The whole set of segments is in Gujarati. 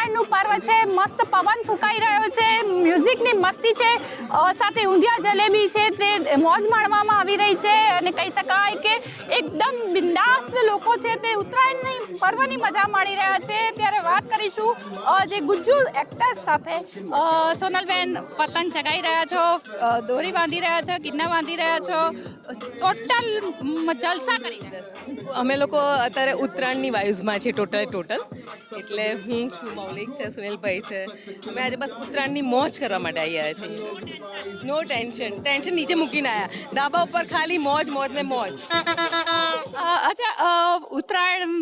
ઉત્તરાયણનું પર્વ છે, મસ્ત પવન ફૂંકાઈ રહ્યો છે, મ્યુઝિકની મસ્તી છે, સાથે ઊંધિયા જલેબી છે તે મોજ માણવામાં આવી રહી છે અને કહી શકાય કે એકદમ બિંદાસ લોકો છે તે ઉત્તરાયણની પર્વની મજા માણી રહ્યા છે. ત્યારે વાત કરીશું જે ગુજ્જુ એક્ટર્સ સાથે. સોનલબેન, પતંગ ચગાવી રહ્યા છો, દોરી બાંધી રહ્યા છો, કિન્ના બાંધી રહ્યા છો, ટોટલ જલસા કરી રહ્યા છો. અમે લોકો અત્યારે ઉત્તરાયણની વાઇબ્સમાં છે ટોટલ. એટલે હું છું, મૌલિક છે, સુનિલભાઈ છે. અમે આજે બસ ઉત્તરાયણની મોજ કરવા માટે આવ્યા છીએ. નો ટેન્શન નીચે મૂકીને આવ્યા. ધાબા ઉપર ખાલી મોજ ને મોજ. અચ્છા, ઉત્તરાયણ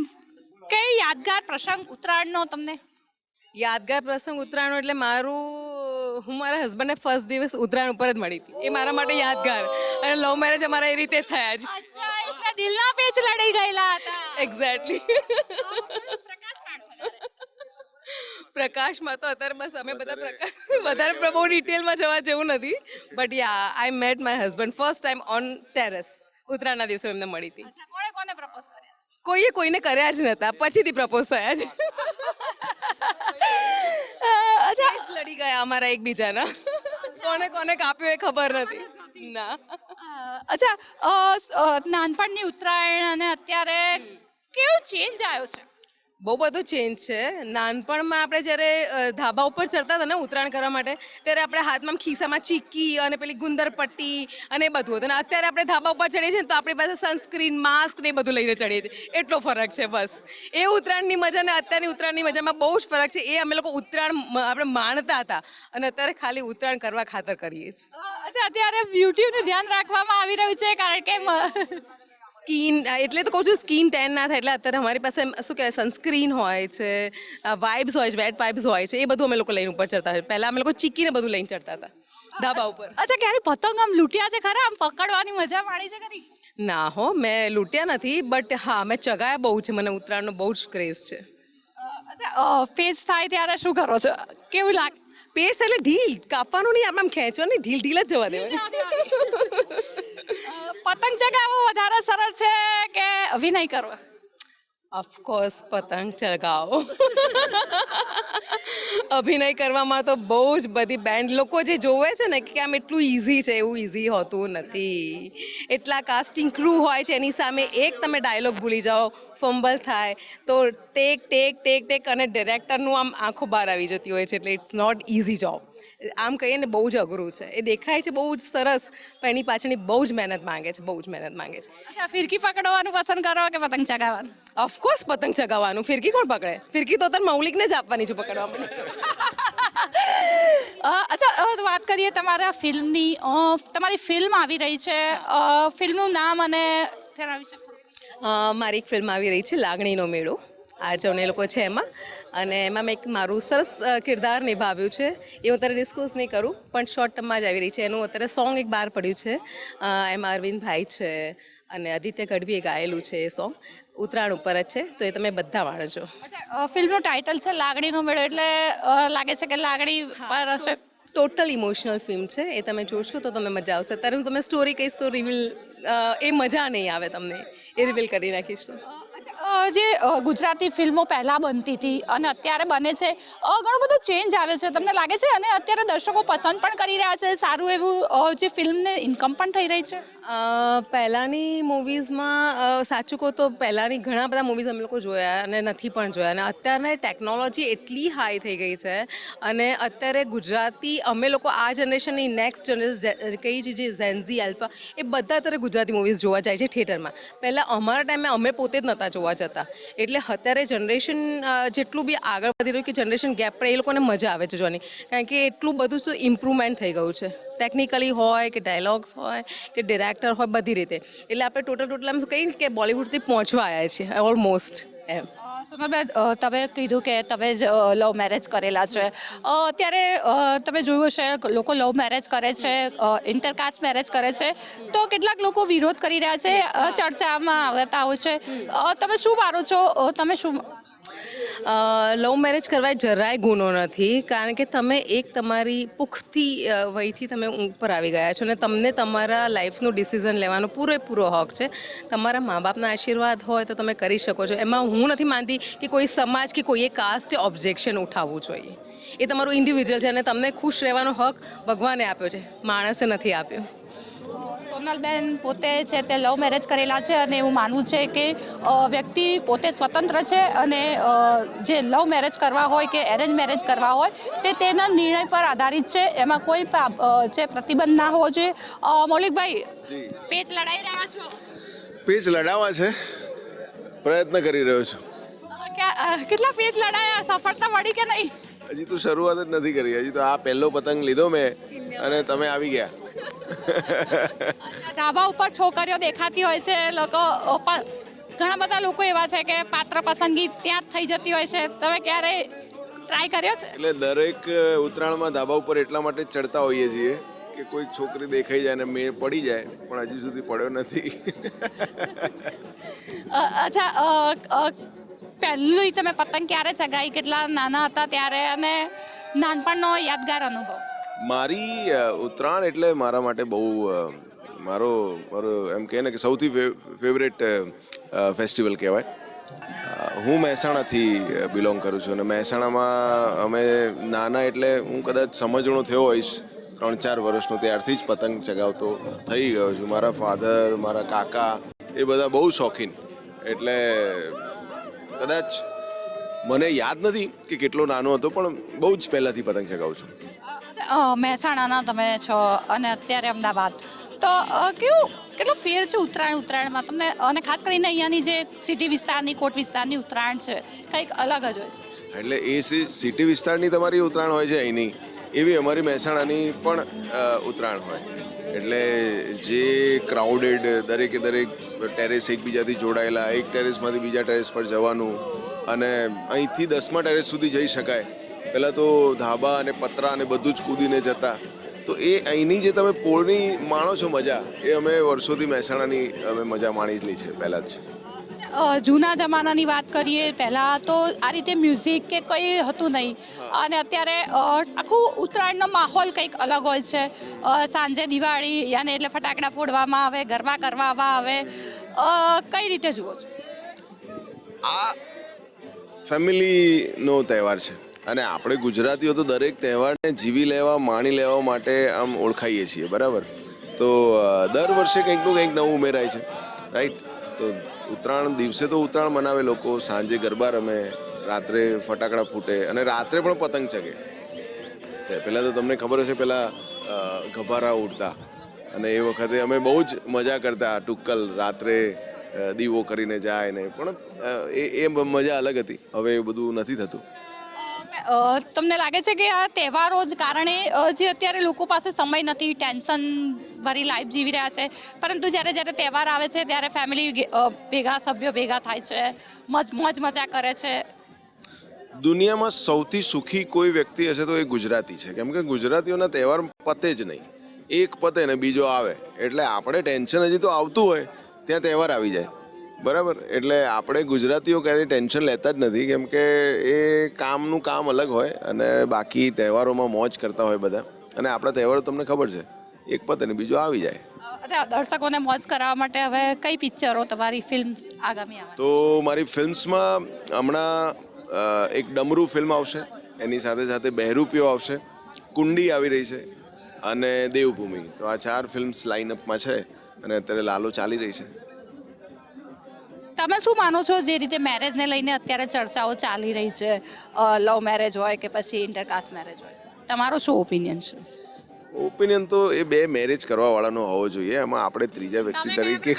કઈ યાદગાર પ્રસંગ ઉત્તરાયણનો તમને? યાદગાર પ્રસંગ ઉત્તરાયણ એટલે હું મારા હસબન્ડને ફર્સ્ટ દિવસ ઉત્તરાયણ ઉપર જ મળી હતી. એ મારા માટે યાદગાર. અને લવ મેરેજ અમારા એ રીતે થયા જ. અચ્છા, એટલે દિલના પેચ લડી ગયેલા હતા. એક્ઝેક્ટલી. પ્રકાશમાં તો અત્યારે બસ અમે બધા વધારે બહુ ડિટેલમાં જવા જેવું નથી. But yeah, I met my husband first time on terrace. ઉત્તરાયણના દિવસે એમને મળી હતી. કોને પ્રપોઝ કર્યા? કોઈને કર્યા જ નતા, પછીથી પ્રપોઝ થયા છે. અચ્છા, લડી ગયા અમારા એકબીજાના. કોને કાપ્યો એ ખબર નથી. ના. અચ્છા, નાનપણની ઉત્તરાયણ અને અત્યારે કેવો ચેન્જ આવ્યો છે? બહુ બધો ચેન્જ છે. નાનપણમાં આપણે જ્યારે ધાબા ઉપર ચડતા હતા ને ઉત્તરાયણ કરવા માટે, ત્યારે આપણે હાથમાં ખિસ્સામાં ચીક્કી અને પેલી ગુંદર પટ્ટી અને એ બધું હતું. અને અત્યારે આપણે ધાબા ઉપર ચડીએ છીએ તો આપણી પાસે સનસ્ક્રીન, માસ્ક ને એ બધું લઈને ચડીએ છીએ. એટલો ફરક છે બસ. એ ઉત્તરાયણની મજા અને અત્યારની ઉત્તરાયણની મજામાં બહુ જ ફરક છે. એ અમે લોકો ઉત્તરાયણ આપણે માણતા હતા અને અત્યારે ખાલી ઉત્તરાયણ કરવા ખાતર કરીએ છીએ. અચ્છા, અત્યારે બ્યુટીનું ધ્યાન રાખવામાં આવી રહ્યું છે કારણ કે સ્કીન, એટલે તો કહું છું સ્કીન ટેન ના થાય. એટલે અત્યારે અમારી પાસે શું કહેવાય, સનસ્ક્રીન હોય છે, વાઇબ્સ હોય છે, વેટ વાઇબ્સ હોય છે. એ બધું અમે લોકો લઈને ઉપર ચડતા હોય. પહેલાં અમે લોકો ચીકીને બધું લઈને ચડતા હતા ધાબા ઉપર. અચ્છા, ક્યારે પતંગ આમ લૂંટ્યા છે ખરા? આમ પકડવાની મજા માણી છે ખરી? ના હો, મેં લૂંટ્યા નથી. બટ હા, મેં ચગાયા બહુ છે. મને ઉત્તરાયણનો બહુ જ ક્રેઝ છે. અચ્છા, પેચ થાય ત્યારે શું કરો છો? કેવું લાગે? પેચ એટલે ઢીલ કાપવાનું નહીં, આમ ખેંચો નહીં, ઢીલ જ જવા દેવાની. પતંગ ચગાવવું વધારે સરળ છે કે અભિનય કરવો? ઓફકોર્સ પતંગ ચગાવો. અભિનય કરવામાં તો બહુ જ બધી બેન્ડ લોકો જે જોવે છે ને કે આમ એટલું ઇઝી છે, એવું ઇઝી હોતું નથી. એટલા કાસ્ટિંગ ક્રૂ હોય છે, એની સામે એક તમે ડાયલોગ ભૂલી જાઓ, ફંબલ થાય તો ટેક અને ડિરેક્ટરનું આમ આંખો બહાર આવી જતી હોય છે. એટલે ઇટ્સ નોટ ઇઝી જોબ. આમ કહીએ ને બહુ જ અઘરું છે. એ દેખાય છે બહુ જ સરસ, પણ એની પાછળની બહુ જ મહેનત માંગે છે. અચ્છા, ફિરકી પકડવાનું પસંદ કરો કે પતંગ ચગાવવાનું? ઓફકોર્સ પતંગ ચગાવવાનું. ફિરકી કોણ પકડે? ફિરકી તો તાર મૌલિકને જ આપવાની છે પકડવા માટે. અચ્છા, વાત કરીએ તમારા ફિલ્મની. તમારી ફિલ્મ આવી રહી છે, ફિલ્મનું નામ અને તેના વિશે. મારી એક ફિલ્મ આવી રહી છે, લાગણીનો મેળો. આર્જવને લોકો છે એમાં. અને એમાં મેં એક મારું સરસ કિરદાર નિભાવ્યું છે. એ હું અત્યારે ડિસ્કસ નહીં કરું, પણ શોર્ટ ટર્મમાં જ આવી રહી છે. એનું અત્યારે સોંગ એક બહાર પડ્યું છે. એમાં અરવિંદભાઈ છે અને આદિત્ય ગઢવીએ ગાયેલું છે. એ સોંગ ઉત્તરાયણ ઉપર જ છે, તો એ તમે બધા વાળજો. અચ્છા, ફિલ્મનું ટાઇટલ છે લાગણીનો મેળો, એટલે લાગે છે કે લાગણી પર હશે. ટોટલ ઇમોશનલ ફિલ્મ છે. એ તમે જોશો તો તમને મજા આવશે. અત્યારે હું તમે સ્ટોરી કહીશ તો એ મજા નહીં આવે તમને. એ રિવીલ કરી નાખીશ તો. જે ગુજરાતી ફિલ્મો પહેલાં બનતી હતી અને અત્યારે બને છે, ઘણો બધો ચેન્જ આવે છે તમને લાગે છે? અને અત્યારે દર્શકો પસંદ પણ કરી રહ્યા છે, સારું એવું જે ફિલ્મને ઇન્કમ પણ થઈ રહી છે. પહેલાંની મૂવીઝમાં સાચું કહું તો પહેલાંની ઘણા બધા મૂવીઝ અમે લોકો જોયા અને નથી પણ જોયા. અને અત્યારે ટેકનોલોજી એટલી હાઈ થઈ ગઈ છે અને અત્યારે ગુજરાતી અમે લોકો આ જનરેશનની નેક્સ્ટ જનરેશન કઈ જે ઝેન્ઝી આલ્ફા, એ બધા અત્યારે ગુજરાતી મૂવીઝ જોવા જાય છે થિયેટરમાં. પહેલાં અમારા ટાઈમે અમે પોતે જ નહોતા જોવા જતા. એટલે અત્યારે જનરેશન જેટલું બી આગળ વધી રહ્યું કે જનરેશન ગેપ પડે, એ લોકોને મજા આવે છે જોવાની. કારણ કે એટલું બધું શું ઇમ્પ્રુવમેન્ટ થઈ ગયું છે, ટેકનિકલી હોય કે ડાયલોગ્સ હોય કે ડિરેક્ટર હોય, બધી રીતે. એટલે આપણે ટોટલ એમ કહીએ કે બોલિવૂડથી પહોંચવા આવ્યા છીએ ઓલમોસ્ટ એમ. સોનલબેન, તમે કીધું કે તમે જ લવ મેરેજ કરેલા છે. અત્યારે તમે જોયું હશે લોકો લવ મેરેજ કરે છે, ઇન્ટરકાસ્ટ મેરેજ કરે છે, તો કેટલાક લોકો વિરોધ કરી રહ્યા છે, ચર્ચામાં આવતા હોય છે. તમે શું માનો છો? તમે શું લવ મેરેજ કરવા એ જરાય ગુનો નથી, કારણ કે તમે એક તમારી પુખ્તી વયથી તમે ઉપર આવી ગયા છો અને તમને તમારા લાઈફનું ડિસિઝન લેવાનો પૂરેપૂરો હક છે. તમારા મા બાપના આશીર્વાદ હોય તો તમે કરી શકો છો. એમાં હું નથી માનતી કે કોઈ સમાજ કે કોઈએ કાસ્ટ ઓબ્જેક્શન ઉઠાવવું જોઈએ. એ તમારું ઇન્ડિવિજ્યુઅલ છે અને તમને ખુશ રહેવાનો હક ભગવાને આપ્યો છે, માણસે નથી આપ્યો. સોનલબેન પોતે છે તે લવ મેરેજ કરેલા છે અને એવું માનવું છે કે વ્યક્તિ પોતે સ્વતંત્ર છે અને જે લવ મેરેજ કરવા હોય કે એરેન્જ મેરેજ કરવા હોય તે તેના નિર્ણય પર આધારિત છે, એમાં કોઈ જે પ્રતિબંધ ના હોવો જોઈએ. મૌલિકભાઈ, પેચ લડાઈ રહ્યા છો? પેચ લડાવવા છે, પ્રયત્ન કરી રહ્યો છું. કેટલા પેચ લડાયા, સફળતા મળી કે નહીં? હજી તો શરૂઆત જ નથી કરી. હજી તો આ પહેલો પતંગ લીધો મેં અને તમે આવી ગયા. ધાબા ઉપર છોકરીઓ દેખાતી હોય છે, લોકો ઘણા બધા લોકો એવા છે કે પાત્ર પસંદગી ત્યાં જ થઈ જતી હોય છે. તમે ક્યારે ટ્રાય કર્યો છે? એટલે દરેક ઉત્તરાયણમાં ધાબા ઉપર એટલા માટે જ ચડતા હોઈએ છીએ કે કોઈક છોકરી દેખાઈ જાય ને મેળ પડી જાય, પણ હજી સુધી પડ્યો નથી. અચ્છા, પહેલું તમે પતંગ ક્યારે ચગાવી, કેટલા નાના હતા ત્યારે, અને નાનપણનો યાદગાર અનુભવ? મારી ઉત્તરાયણ એટલે મારા માટે બહુ મારો એમ કહે ને કે સૌથી ફેવરેટ ફેસ્ટિવલ કહેવાય. હું મહેસાણાથી બિલોંગ કરું છું અને મહેસાણામાં અમે નાના એટલે હું કદાચ સમજણો થયો હોઈશ 3-4 વર્ષનો, ત્યારથી જ પતંગ ચગાવતો થઈ ગયો છું. મારા ફાધર, મારા કાકા એ બધા બહુ શોખીન, એટલે કદાચ મને યાદ નથી કે કેટલો નાનો હતો, પણ બહુ જ પહેલાંથી પતંગ ચગાવું છું. મહેસાણાના તમે છો અને અત્યારે અમદાવાદ, તો કેટલો ફેર છે ઉત્તરાયણમાં તમને? અને ખાસ કરીને અહીંયાની જે સિટી વિસ્તારની, કોટ વિસ્તારની ઉત્તરાયણ છે કંઈક અલગ જ હોય છે. એટલે એ સિટી વિસ્તારની તમારી ઉત્તરાયણ હોય છે અહીંની, એવી અમારી મહેસાણાની પણ ઉત્તરાયણ હોય. એટલે જે ક્રાઉડેડ, દરેકે દરેક ટેરેસ એકબીજાથી જોડાયેલા, એક ટેરેસમાંથી બીજા ટેરેસ પર જવાનું, અને અહીંથી 10મા ટેરેસ સુધી જઈ શકાય. પહેલાં તો ધાબા અને પતરા અને બધું જ કૂદીને જતા. તો એ અહીંની જે તમે પોળની માણો છો મજા, એ અમે વર્ષોથી મહેસાણાની અમે મજા માણેલી છે પહેલાં જ. જૂના જમાનાની વાત કરીએ, પહેલાં તો આ રીતે મ્યુઝિક કે કંઈ હતું નહીં, અને અત્યારે આખું ઉત્તરાયણનો માહોલ કંઈક અલગ હોય છે. સાંજે દિવાળી યાને એટલે ફટાકડા ફોડવામાં આવે, ગરબા કરવામાં આવે. કઈ રીતે જુઓ છો? આ ફેમિલીનો તહેવાર છે અને આપણે ગુજરાતીઓ તો દરેક તહેવારને જીવી લેવા, માણી લેવા માટે આમ ઓળખાઈએ છીએ, બરાબર? તો દર વર્ષે કંઈકનું કંઈક નવું ઉમેરાય છે, રાઈટ? તો ઉત્તરાયણ દિવસે તો ઉત્તરાયણ મનાવે લોકો, સાંજે ગરબા રમે, રાત્રે ફટાકડા ફૂટે અને રાત્રે પણ પતંગ ચગે. પહેલાં તો તમને ખબર હશે, પહેલાં ગભારા ઉડતા અને એ વખતે અમે બહુ જ મજા કરતા. ટુક્કલ રાત્રે દીવો કરીને જાય ને, પણ એ મજા અલગ હતી. હવે એ બધું નથી થતું. તમને લાગે છે કે આ તહેવારો જ કારણે જે અત્યારે લોકો પાસે સમય નથી, ટેન્શન ભરી લાઈફ જીવી રહ્યા છે, પરંતુ જ્યારે જ્યારે તહેવાર આવે છે ત્યારે ફેમિલી ભેગા, સભ્યો ભેગા થાય છે, મોજ મજા કરે છે? દુનિયામાં સૌથી સુખી કોઈ વ્યક્તિ હશે તો એ ગુજરાતી છે, કેમ કે ગુજરાતીઓના તહેવાર પતે જ નહીં. એક પતે ને બીજો આવે, એટલે આપણે ટેન્શન હજી તો આવતું હોય ત્યાં તહેવાર આવી જાય, બરાબર? એટલે આપણે ગુજરાતીઓ ક્યારેય ટેન્શન લેતા જ નથી, કેમ કે એ કામનું કામ અલગ હોય અને બાકી તહેવારોમાં મોજ કરતા હોય બધા. અને આપણા તહેવારો તમને ખબર છે, એક પતે ને બીજો આવી જાય. અચ્છા, દર્શકોને મોજ કરાવવા માટે હવે કઈ પિક્ચરો, તમારી ફિલ્મ્સ આગામી આવે? તો મારી ફિલ્મ્સમાં હમણાં એક ડમરૂ ફિલ્મ આવશે, એની સાથે સાથે બહેરૂપિયો આવશે, કુંડી આવી રહી છે અને દેવભૂમિ. તો આ 4 ફિલ્મ્સ લાઇનઅપમાં છે અને અત્યારે લાલો ચાલી રહી છે. તમે શું માનો છો જે રીતે મેરેજને લઈને અત્યારે ચર્ચાઓ ચાલી રહી છે, લવ મેરેજ હોય કે પછી ઇન્ટરકાસ્ટ મેરેજ હોય, તમારો શું ઓપિનિયન છે? ઓપિનિયન તો એ બે મેરેજ કરવા વાળાનો હોવો જોઈએ, એમાં આપણે ત્રીજા વ્યક્તિ તરીકે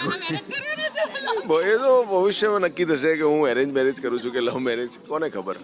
એ તો ભવિષ્યમાં નક્કી થશે કે હું એરેન્જ મેરેજ કરું છું કે લવ મેરેજ, કોને ખબર.